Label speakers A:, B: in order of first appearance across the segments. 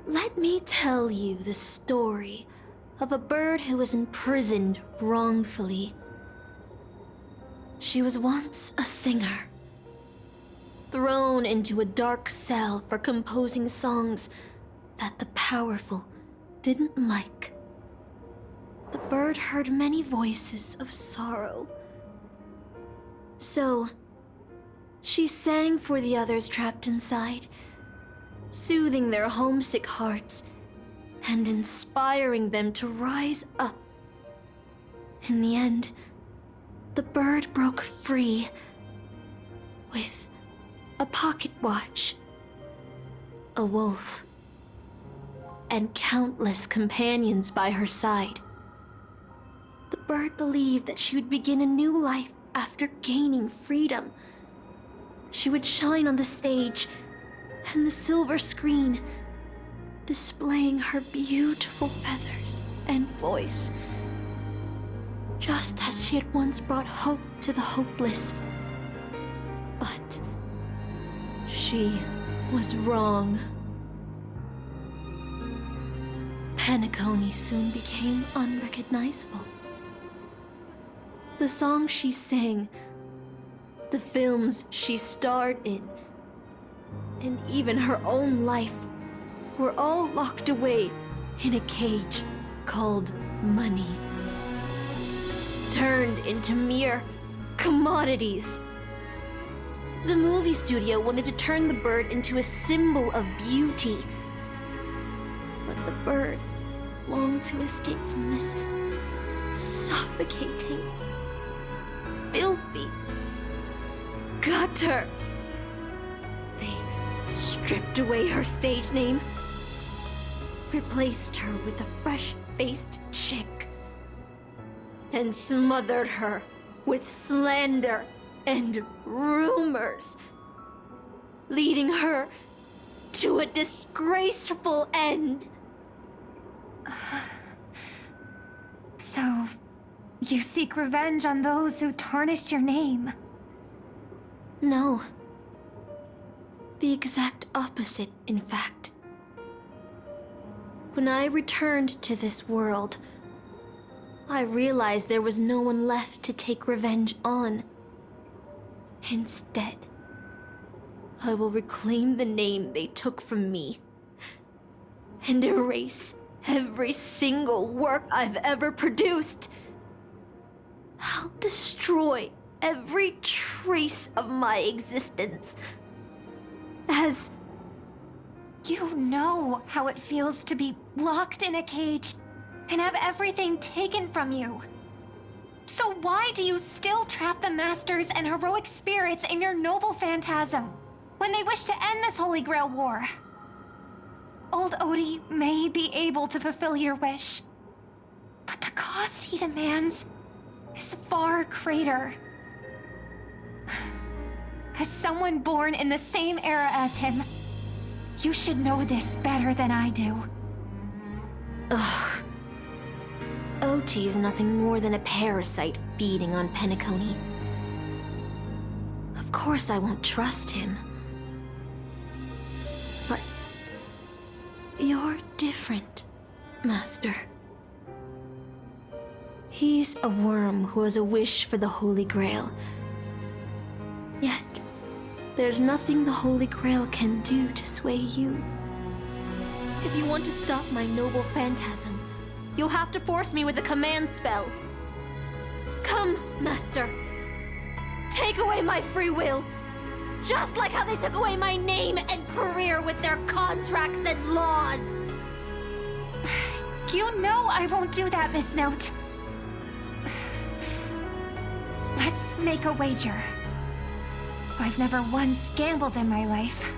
A: Let me tell you the story of a bird who was imprisoned wrongfully. She was once a singer, thrown into a dark cell for composing songs that the powerful didn't like. The bird heard many voices of sorrow. So, she sang for the others trapped inside, soothing their homesick hearts and inspiring them to rise up. In the end, the bird broke free with a pocket watch, a wolf, and countless companions by her side. The bird believed that she would begin a new life after gaining freedom. She would shine on the stage and the silver screen, displaying her beautiful feathers and voice, just as she had once brought hope to the hopeless. But she was wrong. Penacony soon became unrecognizable. The songs she sang, the films she starred in, and even her own life were all locked away in a cage called money, turned into mere commodities. The movie studio wanted to turn the bird into a symbol of beauty, but the bird longed to escape from this suffocating, filthy gutter. They stripped away her stage name, replaced her with a fresh-faced chick, and smothered her with slander and rumors, leading her to a disgraceful end.
B: So, you seek revenge on those who tarnished your name?
A: No. The exact opposite, in fact. When I returned to this world, I realized there was no one left to take revenge on. Instead, I will reclaim the name they took from me and erase every single work I've ever produced. I'll destroy every trace of my existence. As
B: you know how it feels to be locked in a cage and have everything taken from you. So why do you still trap the masters and heroic spirits in your noble phantasm when they wish to end this Holy Grail war? Old Odie may be able to fulfill your wish, but the cost he demands is far greater. As someone born in the same era as him, you should know this better than I do.
A: Ugh. OT is nothing more than a parasite feeding on Penacony. Of course I won't trust him. But you're different, Master. He's a worm who has a wish for the Holy Grail. Yet, there's nothing the Holy Grail can do to sway you. If you want to stop my noble phantasm, you'll have to force me with a command spell. Come, Master. Take away my free will. Just like how they took away my name and career with their contracts and laws.
B: You know I won't do that, Miss Note. Let's make a wager. I've never once gambled in my life.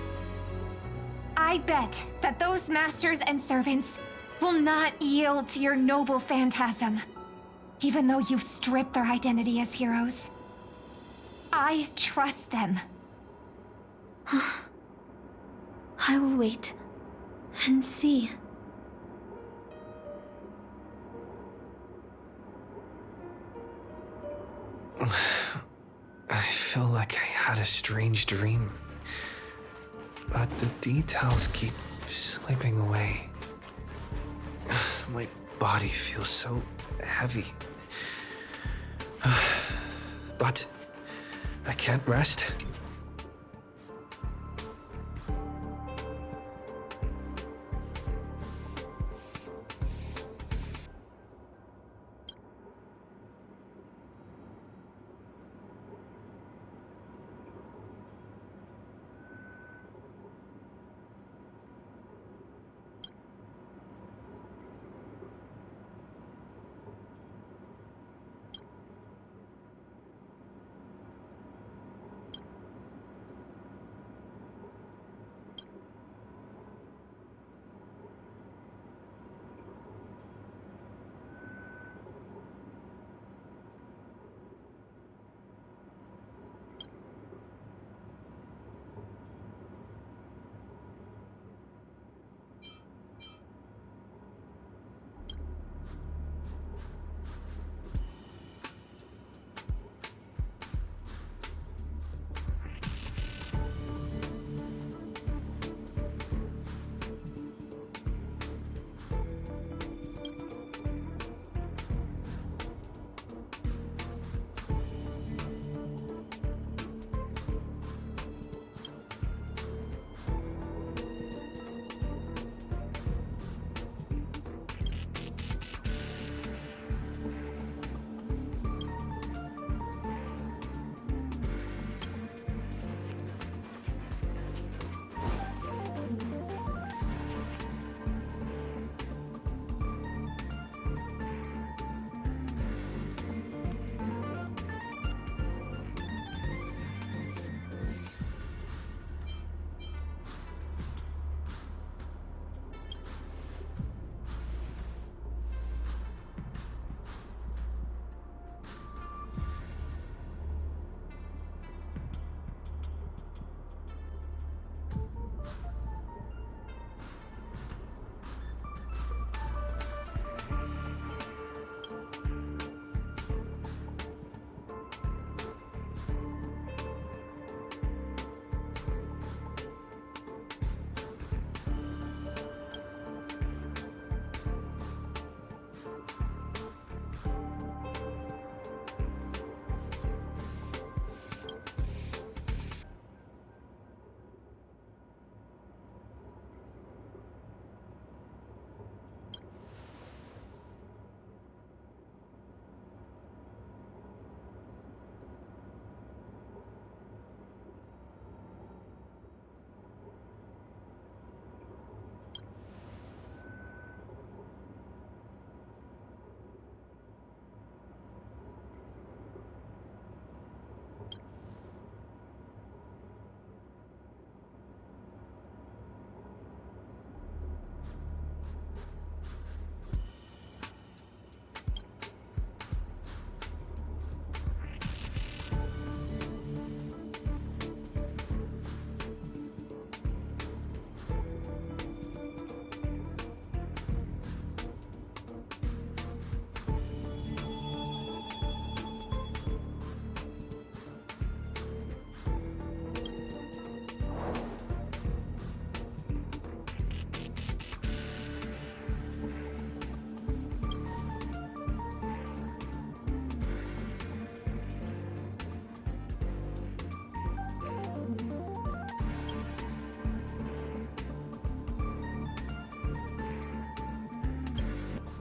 B: I bet that those masters and servants will not yield to your noble phantasm, even though you've stripped their identity as heroes. I trust them.
A: I will wait and see.
C: I feel like I had a strange dream, but the details keep slipping away. My body feels so heavy. But I can't rest.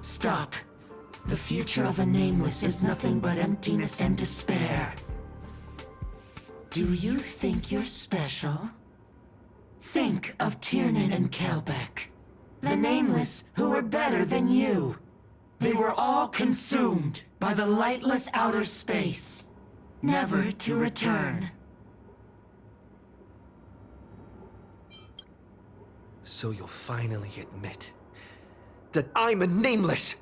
D: Stop. The future of a nameless is nothing but emptiness and despair. Do you think you're special? Think of Tiernan and Kelbeck. The nameless who were better than you. They were all consumed by the lightless outer space, never to return.
C: So you'll finally admit that I'm a nameless!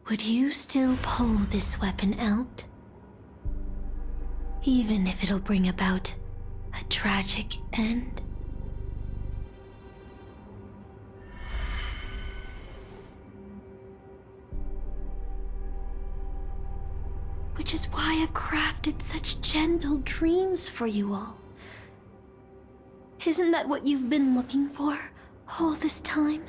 A: would you still pull this weapon out? Even if it'll bring about a tragic end? Which is why I've crafted such gentle dreams for you all. Isn't that what you've been looking for all this time?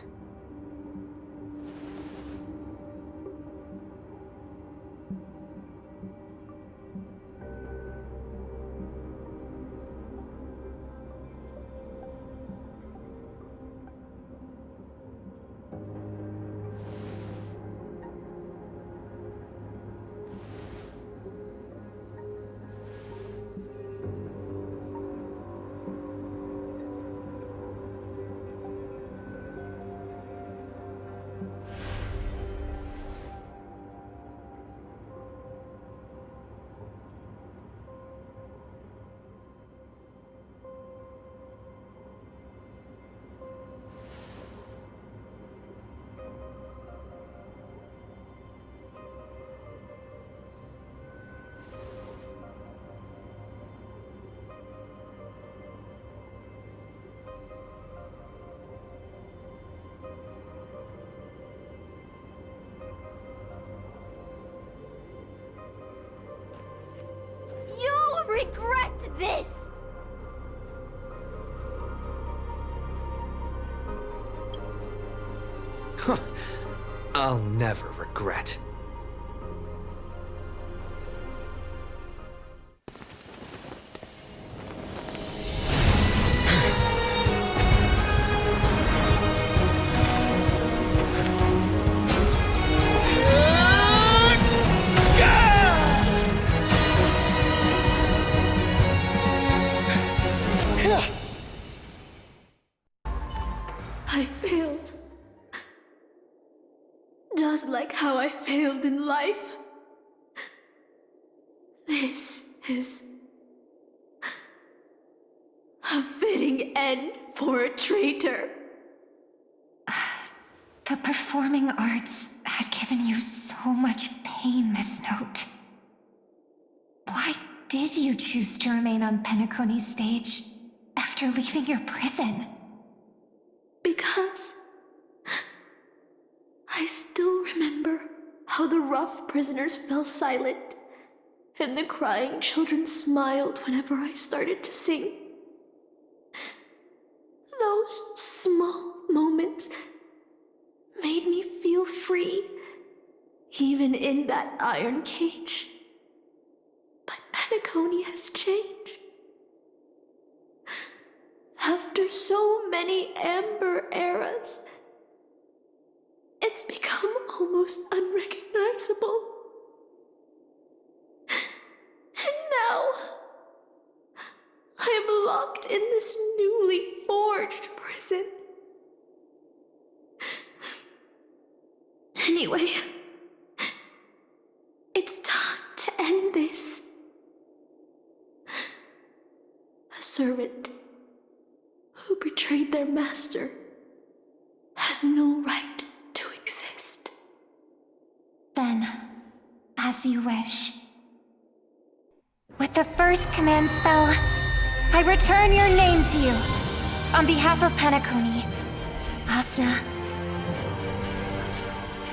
A: Regret this!
C: I'll never regret.
A: I failed. Just like how I failed in life. This is a fitting end for a traitor.
B: The performing arts had given you so much pain, Miss Note. Why did you choose to remain on Penacony's stage after leaving your prison?
A: Because I still remember how the rough prisoners fell silent and the crying children smiled whenever I started to sing. Those small moments made me feel free, even in that iron cage. But Penacony has changed. After so many Amber eras, it's become almost unrecognizable. And now, I am locked in this newly forged prison. Anyway, it's time to end this. A servant who betrayed their master has no right to exist.
B: Then, as you wish. With the first command spell, I return your name to you. On behalf of Penacony, Asuna.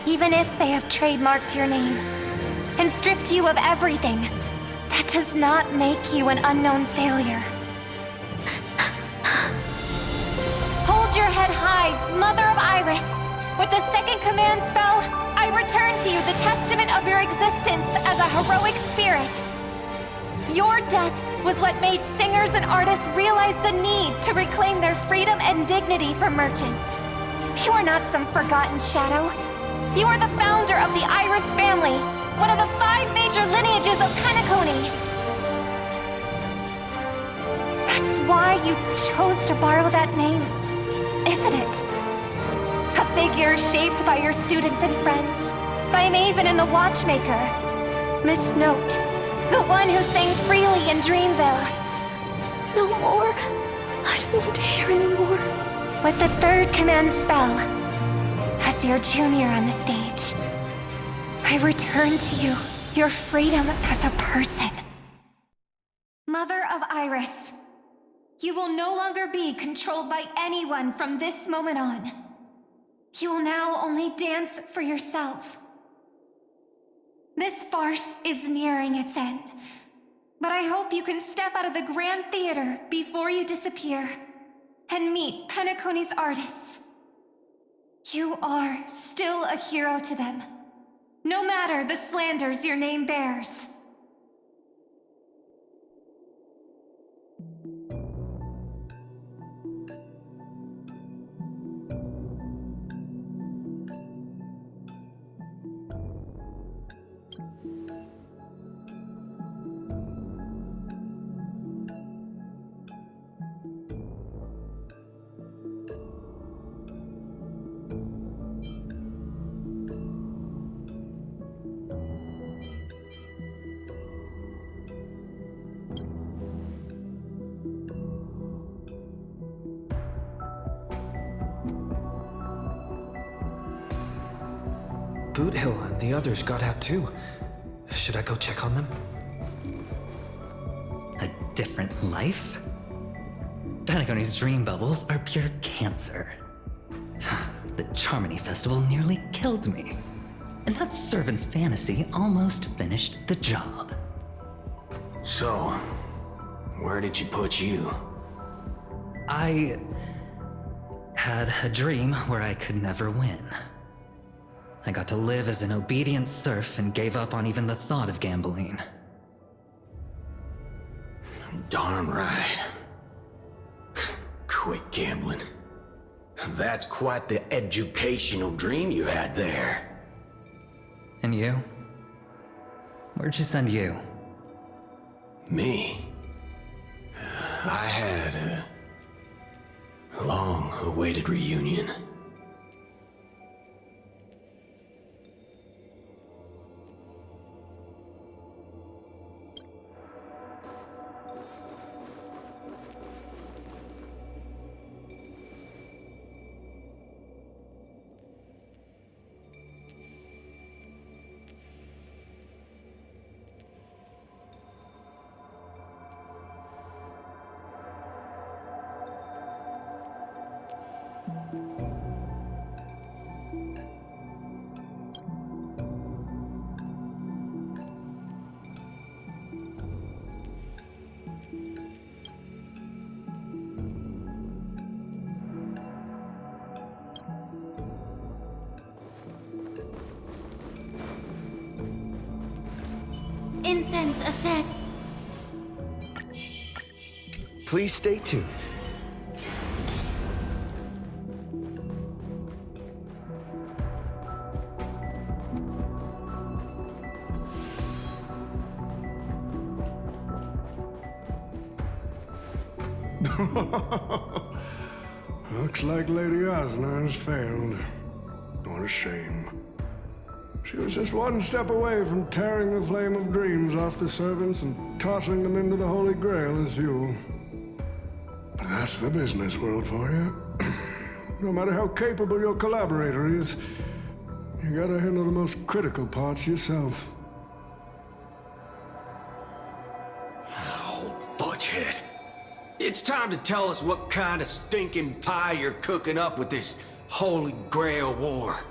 B: Even if they have trademarked your name and stripped you of everything, that does not make you an unknown failure. Hold your head high, Mother of Iris. With the second command spell, I return to you the testament of your existence as a heroic spirit. Your death was what made singers and artists realize the need to reclaim their freedom and dignity from merchants. You are not some forgotten shadow. You are the founder of the Iris family, one of the 5 major lineages of Penacony. That's why you chose to borrow that name, isn't it? A figure shaped by your students and friends, by Maven and the Watchmaker. Miss Note, the one who sang freely in Dreamville.
A: No more. I don't want to hear anymore.
B: With the third command spell, as your junior on the stage, I return to you your freedom as a person. Mother of Iris, you will no longer be controlled by anyone from this moment on. You will now only dance for yourself. This farce is nearing its end, but I hope you can step out of the Grand Theater before you disappear and meet Penacony's artists. You are still a hero to them, no matter the slanders your name bears.
C: Boothill and the others got out too. Should I go check on them?
E: A different life? Penacony's dream bubbles are pure cancer. The Charmony Festival nearly killed me. And that servant's fantasy almost finished the job.
F: So, where did she put you?
E: I had a dream where I could never win. I got to live as an obedient serf and gave up on even the thought of gambling.
F: Darn right. Quit gambling. That's quite the educational dream you had there.
E: And you? Where'd she send you?
F: Me? I had a long-awaited reunion.
A: Incense ascend.
C: Please stay tuned.
G: Looks like Lady Osner has failed. What a shame. She was just one step away from tearing the flame of dreams off the servants and tossing them into the Holy Grail as fuel. But that's the business world for you. No matter how capable your collaborator is, you gotta handle the most critical parts yourself.
F: Oh, fudgehead. It's time to tell us what kind of stinking pie you're cooking up with this Holy Grail war.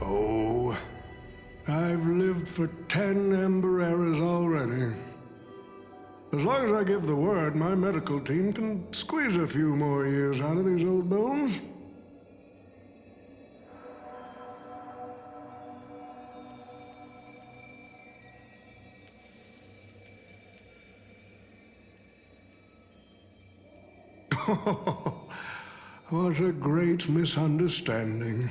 G: Oh, I've lived for 10 Ember eras already. As long as I give the word, my medical team can squeeze a few more years out of these old bones. What a great misunderstanding.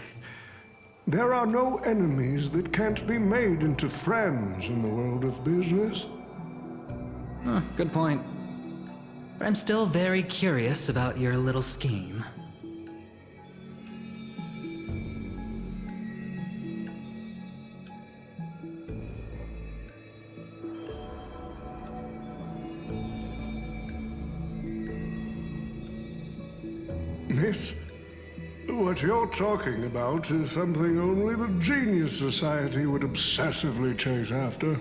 G: There are no enemies that can't be made into friends in the world of business.
E: Good point. But I'm still very curious about your little scheme.
G: Miss, what you're talking about is something only the Genius Society would obsessively chase after.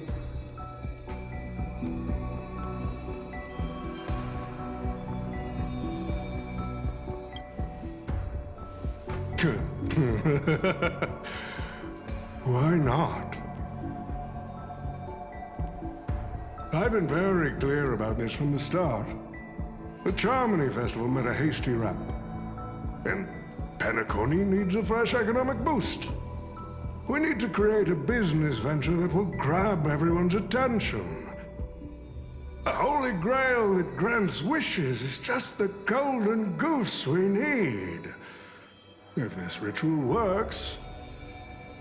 G: Why not? I've been very clear about this from the start. The Charmony Festival met a hasty wrap. And Penacony needs a fresh economic boost. We need to create a business venture that will grab everyone's attention. A holy grail that grants wishes is just the golden goose we need. If this ritual works,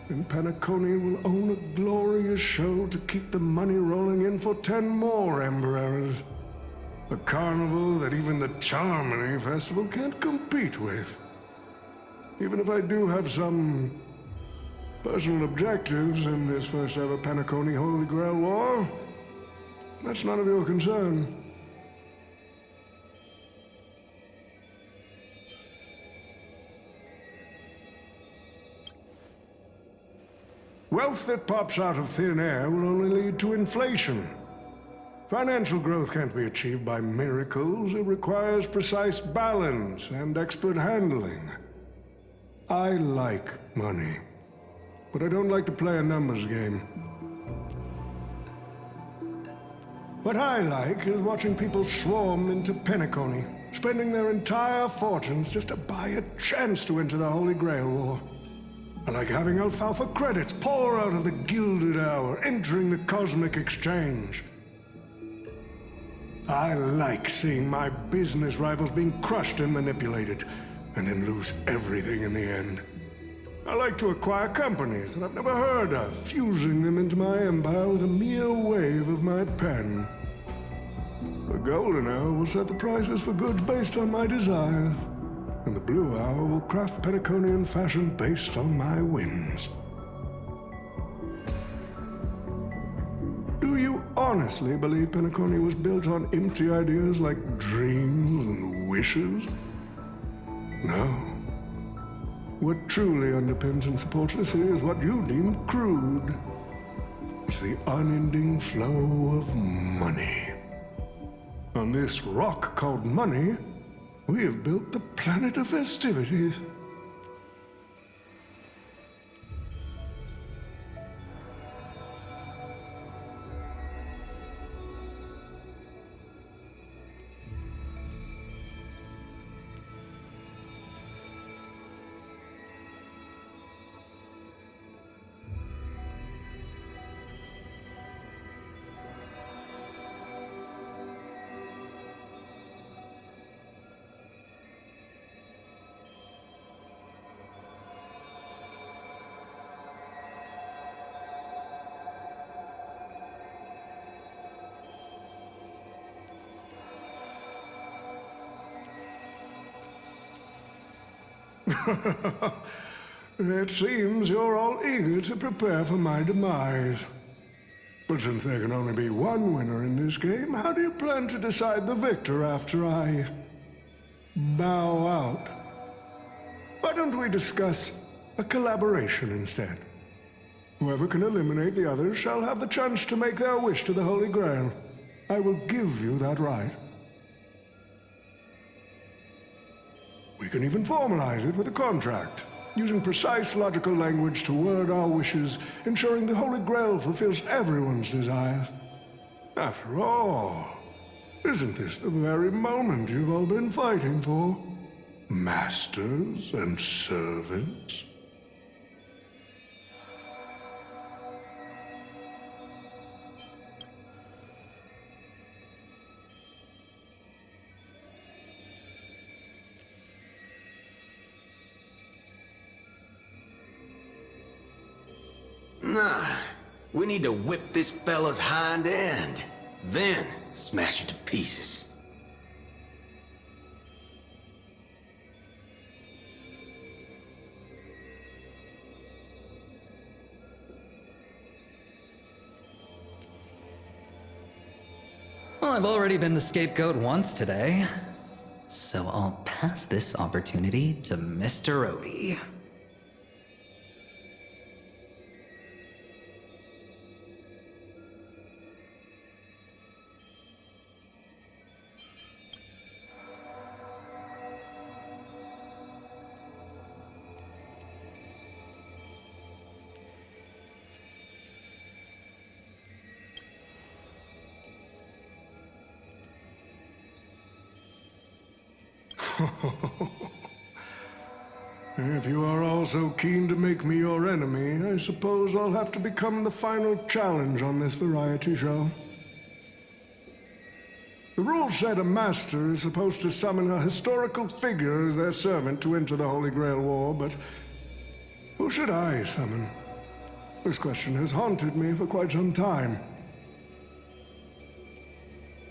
G: then Penacony will own a glorious show to keep the money rolling in for 10 more Ember Errors. A carnival that even the Charmony Festival can't compete with. Even if I do have some personal objectives in this first ever Penacony Holy Grail War, that's none of your concern. Wealth that pops out of thin air will only lead to inflation. Financial growth can't be achieved by miracles. It requires precise balance and expert handling. I like money, but I don't like to play a numbers game. What I like is watching people swarm into Penacony, spending their entire fortunes just to buy a chance to enter the Holy Grail War. I like having alfalfa credits pour out of the gilded hour, entering the cosmic exchange. I like seeing my business rivals being crushed and manipulated, and then lose everything in the end. I like to acquire companies that I've never heard of, fusing them into my empire with a mere wave of my pen. The golden hour will set the prices for goods based on my desires, and the blue hour will craft Penaconian fashion based on my whims. Do you honestly believe Penacony was built on empty ideas like dreams and wishes? No. What truly underpins and supports this here is what you deem crude. It's the unending flow of money. On this rock called money, we have built the planet of festivities. It seems you're all eager to prepare for my demise. But since there can only be one winner in this game, how do you plan to decide the victor after I bow out? Why don't we discuss a collaboration instead? Whoever can eliminate the others shall have the chance to make their wish to the Holy Grail. I will give you that right. We can even formalize it with a contract, using precise logical language to word our wishes, ensuring the Holy Grail fulfills everyone's desires. After all, isn't this the very moment you've all been fighting for? Masters and servants?
F: Nah, we need to whip this fella's hind end, then smash it to pieces.
E: Well, I've already been the scapegoat once today, so I'll pass this opportunity to Mr. Odie.
G: If you are all so keen to make me your enemy, I suppose I'll have to become the final challenge on this variety show. The rules said a master is supposed to summon a historical figure as their servant to enter the Holy Grail War, but who should I summon? This question has haunted me for quite some time.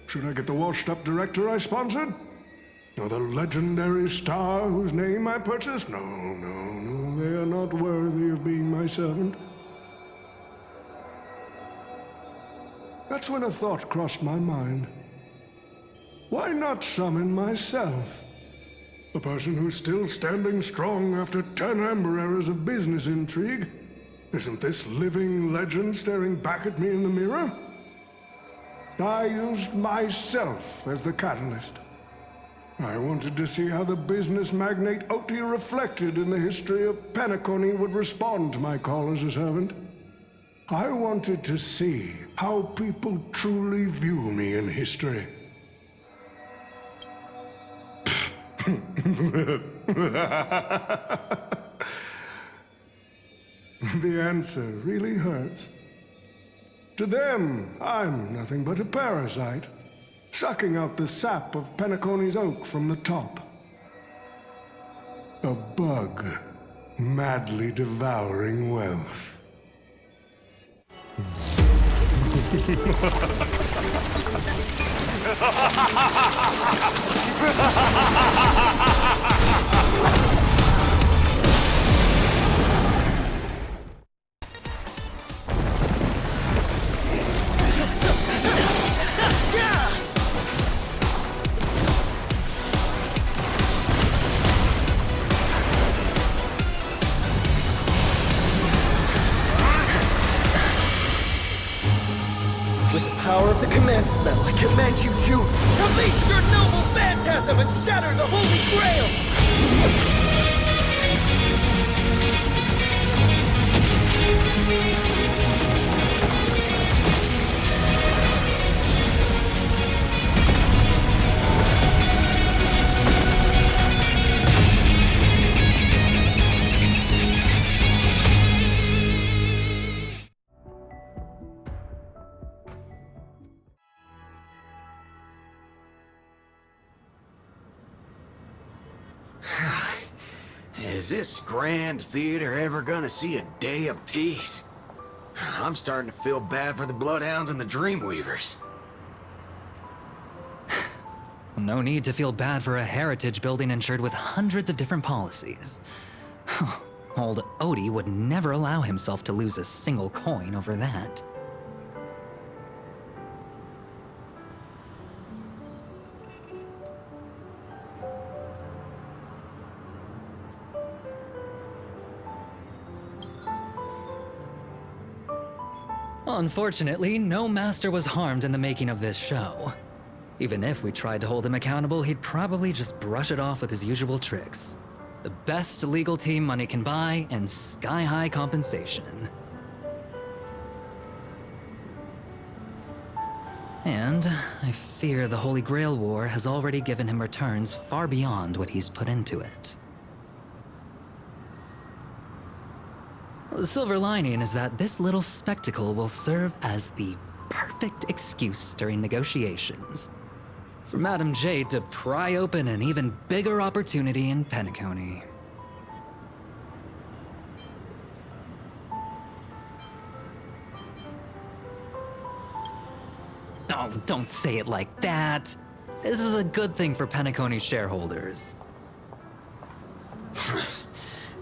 G: Should I get the washed-up director I sponsored? Or the legendary star whose name I purchased? No, they are not worthy of being my servant. That's when a thought crossed my mind. Why not summon myself? The person who's still standing strong after 10 amber eras of business intrigue? Isn't this living legend staring back at me in the mirror? I used myself as the catalyst. I wanted to see how the business magnate Oti reflected in the history of Penacony would respond to my call as a servant. I wanted to see how people truly view me in history. The answer really hurts. To them, I'm nothing but a parasite, sucking out the sap of Penacony's oak from the top. A bug, madly devouring wealth.
H: With the power of the command spell, I command you to release your noble phantasm and shatter the Holy Grail!
F: Is this grand theater ever gonna see a day of peace? I'm starting to feel bad for the Bloodhounds and the Dreamweavers.
E: No need to feel bad for a heritage building insured with hundreds of different policies. Old Odie would never allow himself to lose a single coin over that. Unfortunately, no master was harmed in the making of this show. Even if we tried to hold him accountable, he'd probably just brush it off with his usual tricks. The best legal team money can buy, and sky-high compensation. And I fear the Holy Grail War has already given him returns far beyond what he's put into it. The silver lining is that this little spectacle will serve as the perfect excuse during negotiations for Madame Jade to pry open an even bigger opportunity in Penacony. Oh, don't say it like that. This is a good thing for Penacony shareholders.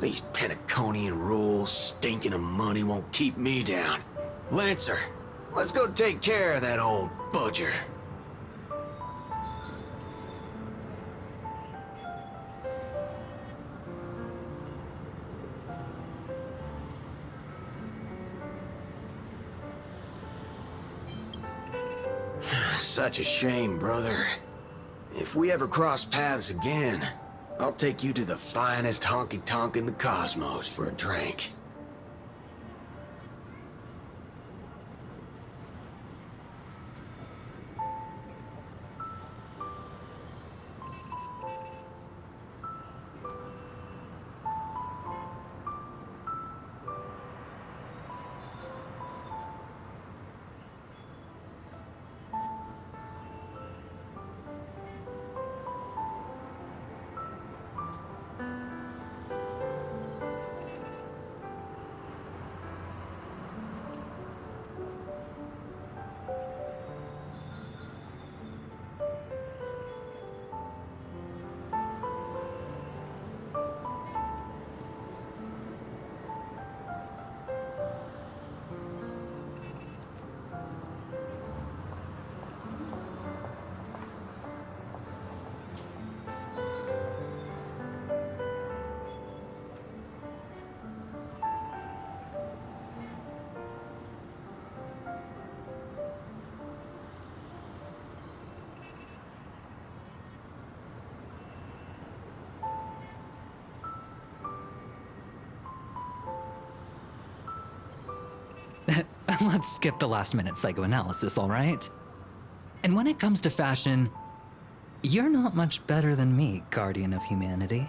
F: These Penaconian rules, stinking of money, won't keep me down. Lancer, let's go take care of that old fudger. Such a shame, brother. If we ever cross paths again, I'll take you to the finest honky-tonk in the cosmos for a drink.
E: Let's skip the last-minute psychoanalysis, all right? And when it comes to fashion, you're not much better than me, Guardian of Humanity.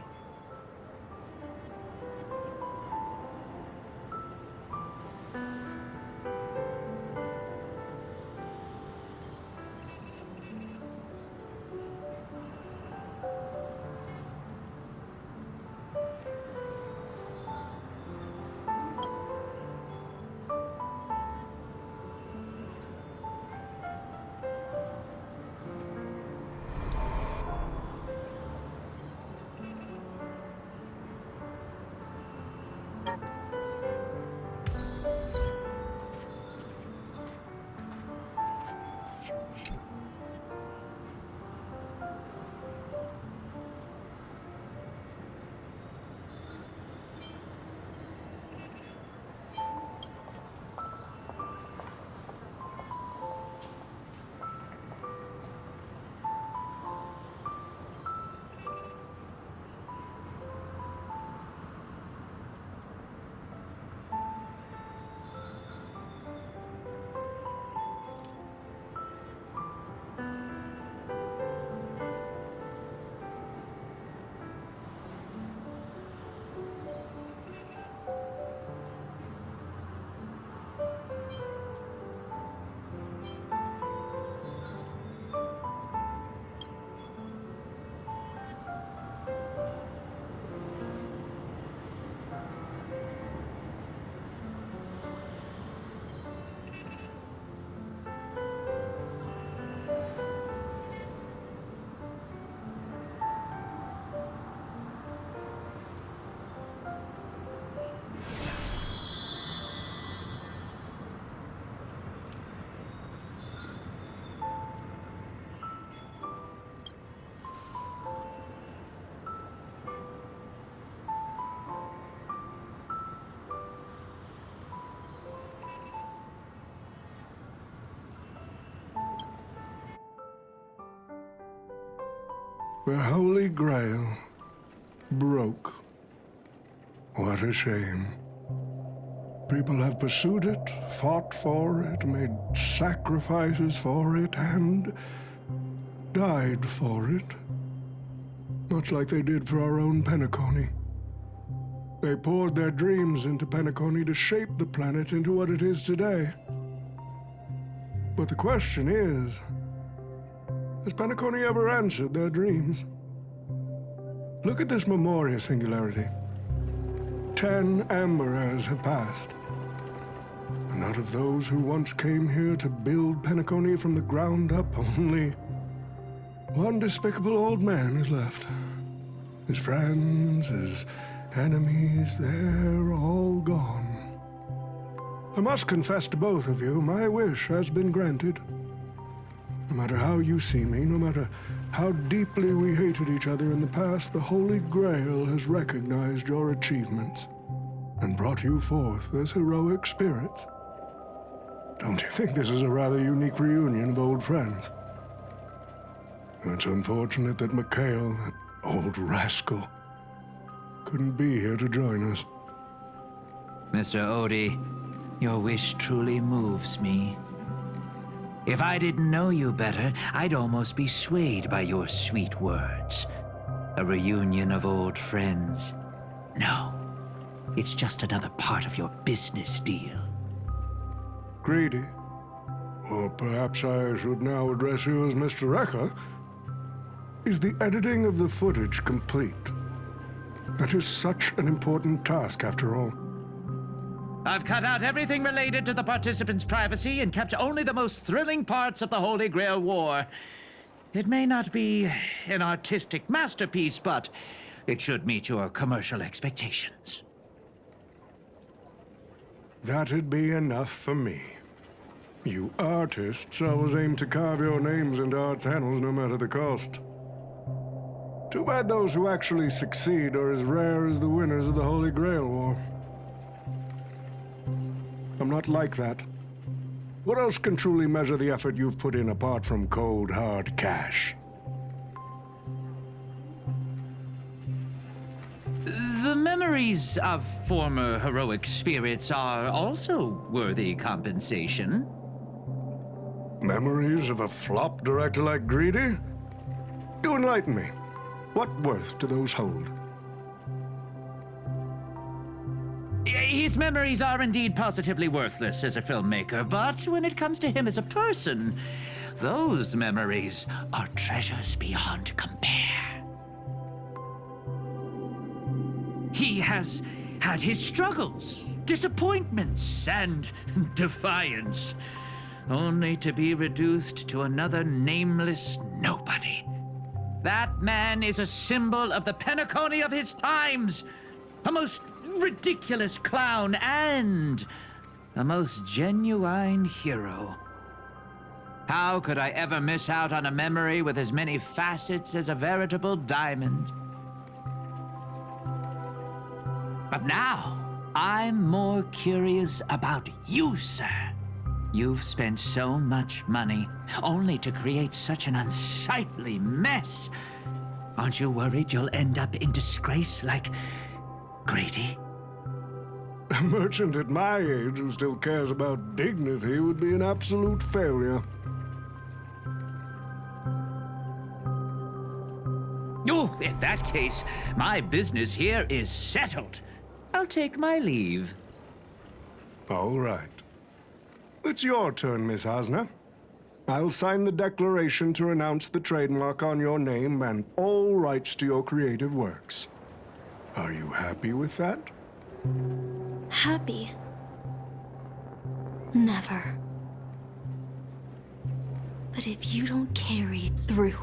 G: The Holy Grail broke. What a shame. People have pursued it, fought for it, made sacrifices for it, and died for it. Much like they did for our own Penacony. They poured their dreams into Penacony to shape the planet into what it is today. But the question is, has Penacony ever answered their dreams? Look at this Memoria singularity. 10 Amber Heirs have passed. And out of those who once came here to build Penacony from the ground up, only one despicable old man is left. His friends, his enemies, they're all gone. I must confess to both of you, my wish has been granted. No matter how you see me, no matter how deeply we hated each other in the past, the Holy Grail has recognized your achievements and brought you forth as heroic spirits. Don't you think this is a rather unique reunion of old friends? It's unfortunate that Mikhail, that old rascal, couldn't be here to join us.
I: Mr. Odie, your wish truly moves me. If I didn't know you better, I'd almost be swayed by your sweet words. A reunion of old friends. No, it's just another part of your business deal.
G: Greedy? Or perhaps I should now address you as Mr. Rekka. Is the editing of the footage complete? That is such an important task, after all.
I: I've cut out everything related to the participants' privacy and kept only the most thrilling parts of the Holy Grail War. It may not be an artistic masterpiece, but it should meet your commercial expectations.
G: That'd be enough for me. You artists always aim to carve your names into art's annals no matter the cost. Too bad those who actually succeed are as rare as the winners of the Holy Grail War. I'm not like that. What else can truly measure the effort you've put in apart from cold, hard cash?
I: The memories of former heroic spirits are also worthy compensation.
G: Memories of a flop director like Greedy? Do enlighten me. What worth do those hold?
I: His memories are indeed positively worthless as a filmmaker, but when it comes to him as a person, those memories are treasures beyond compare. He has had his struggles, disappointments, and defiance, only to be reduced to another nameless nobody. That man is a symbol of the Penacony of his times, a most ridiculous clown and a most genuine hero. How could I ever miss out on a memory with as many facets as a veritable diamond? But now, I'm more curious about you, sir. You've spent so much money only to create such an unsightly mess. Aren't you worried you'll end up in disgrace like Grady?
G: A merchant at my age who still cares about dignity would be an absolute failure.
I: Oh, in that case, my business here is settled. I'll take my leave.
G: All right. It's your turn, Miss Hasna. I'll sign the declaration to renounce the trademark on your name and all rights to your creative works. Are you happy with that?
A: Happy? Never. But if you don't carry it through,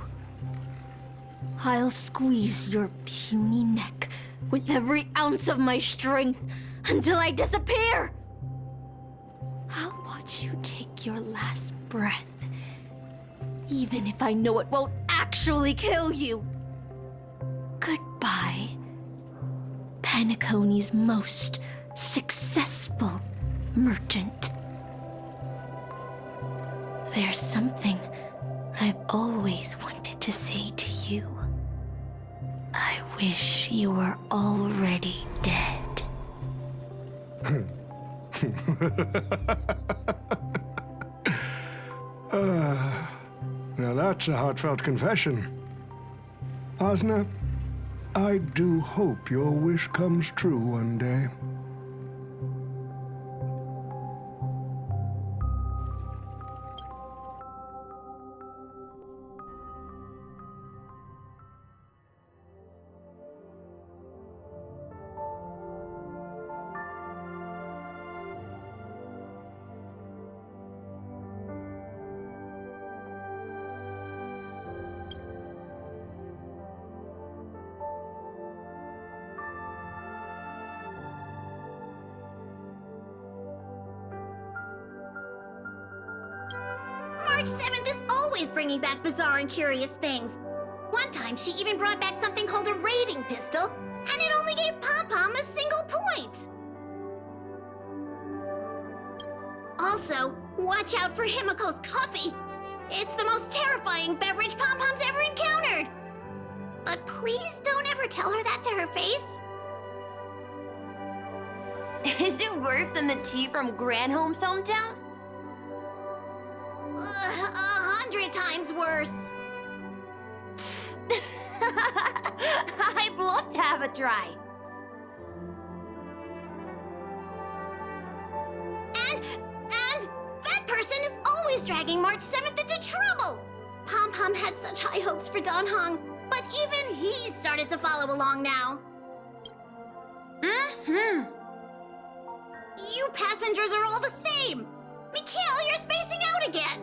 A: I'll squeeze your puny neck with every ounce of my strength until I disappear! I'll watch you take your last breath, even if I know it won't actually kill you. Goodbye, Penacony's most successful merchant. There's something I've always wanted to say to you. I wish you were already dead.
G: Now that's a heartfelt confession. Hasna, I do hope your wish comes true one day.
J: March 7th is always bringing back bizarre and curious things. One time, she even brought back something called a raiding pistol, and it only gave Pom-Pom a single point! Also, watch out for Himiko's coffee! It's the most terrifying beverage Pom-Pom's ever encountered! But please don't ever tell her that to her face.
B: Is it worse than the tea from Granholm's hometown?
J: 100 times worse.
B: I'd love to have a try.
J: And that person is always dragging March 7th into trouble! Pom-Pom had such high hopes for Dan Hong, but even he started to follow along now.
B: Mm-hmm.
J: You passengers are all the same! Mikhail, you're spacing out again!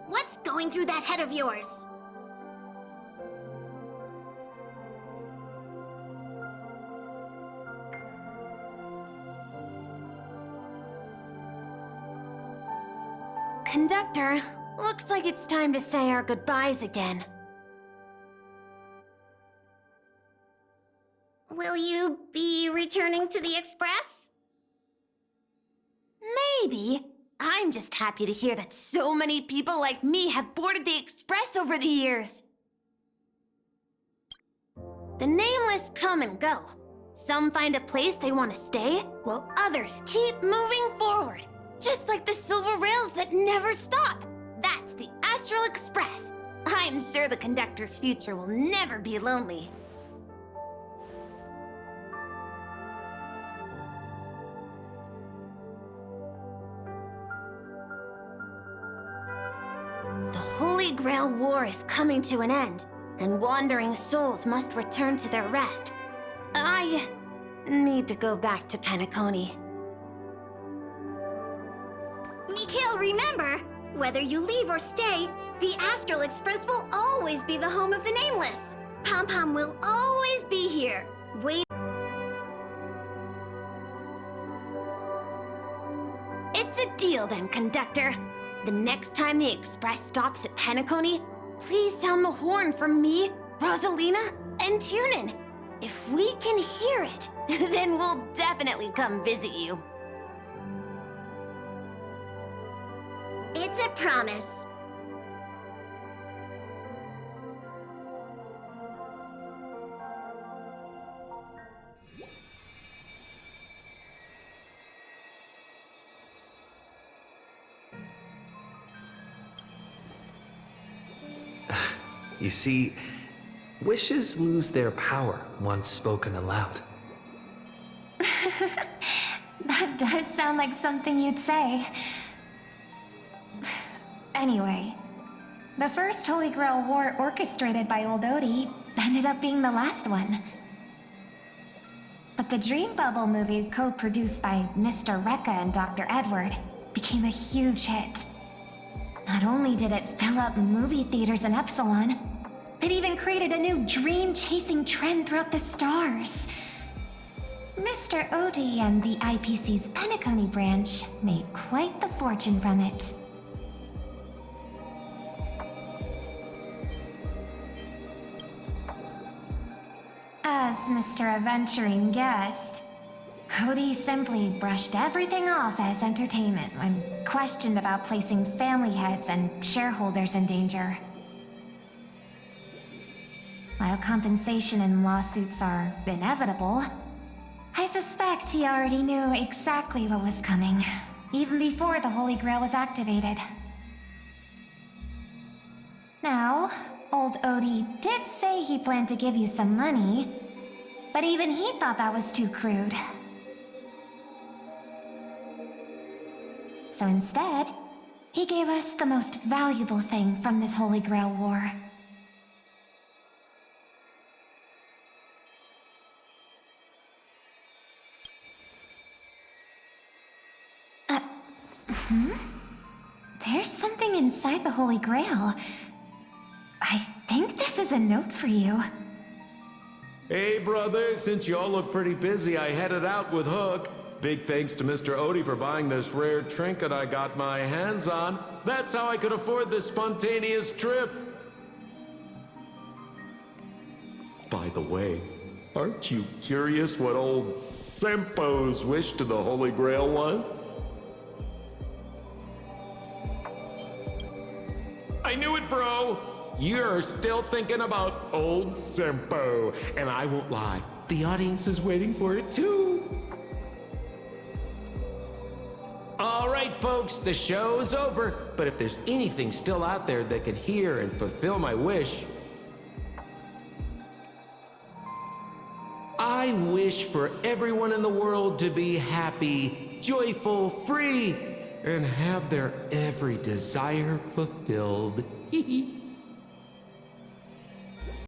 J: What's going through that head of yours?
B: Conductor, looks like it's time to say our goodbyes again.
J: Will you be returning to the Express?
B: Maybe. I'm just happy to hear that so many people like me have boarded the Express over the years. The nameless come and go. Some find a place they want to stay, while others keep moving forward. Just like the silver rails that never stop. That's the Astral Express. I'm sure the conductor's future will never be lonely. The Holy Grail War is coming to an end, and wandering souls must return to their rest. I need to go back to Penacony.
J: Mikhail, remember, whether you leave or stay, the Astral Express will always be the home of the Nameless. Pom-Pom will always be here, waiting.
B: It's a deal then, conductor. The next time the Express stops at Penacony, please sound the horn for me, Rosalina, and Tiernan. If we can hear it, then we'll definitely come visit you.
J: It's a promise.
C: You see, wishes lose their power once spoken aloud.
B: That does sound like something you'd say. Anyway, the first Holy Grail War orchestrated by Old Odie ended up being the last one. But the Dream Bubble movie, co-produced by Mr. Rekka and Dr. Edward, became a huge hit. Not only did it fill up movie theaters in Epsilon, it even created a new dream-chasing trend throughout the stars. Mr. Odie and the IPC's Penacony branch made quite the fortune from it. As Mr. Adventuring guessed, Odie simply brushed everything off as entertainment when questioned about placing family heads and shareholders in danger. While compensation and lawsuits are inevitable, I suspect he already knew exactly what was coming, even before the Holy Grail was activated. Now, old Odie did say he planned to give you some money, but even he thought that was too crude. So instead, he gave us the most valuable thing from this Holy Grail War. There's something inside the Holy Grail. I think this is a note for you.
K: Hey, brother, since you all look pretty busy, I headed out with Hook. Big thanks to Mr. Odie for buying this rare trinket I got my hands on. That's how I could afford this spontaneous trip. By the way, aren't you curious what old Sempo's wish to the Holy Grail was? I knew it, bro! You're still thinking about old Simpo. And I won't lie, the audience is waiting for it too.
F: All right, folks, the show's over. But if there's anything still out there that can hear and fulfill my wish, I wish for everyone in the world to be happy, joyful, free, and have their every desire fulfilled. Hee hee.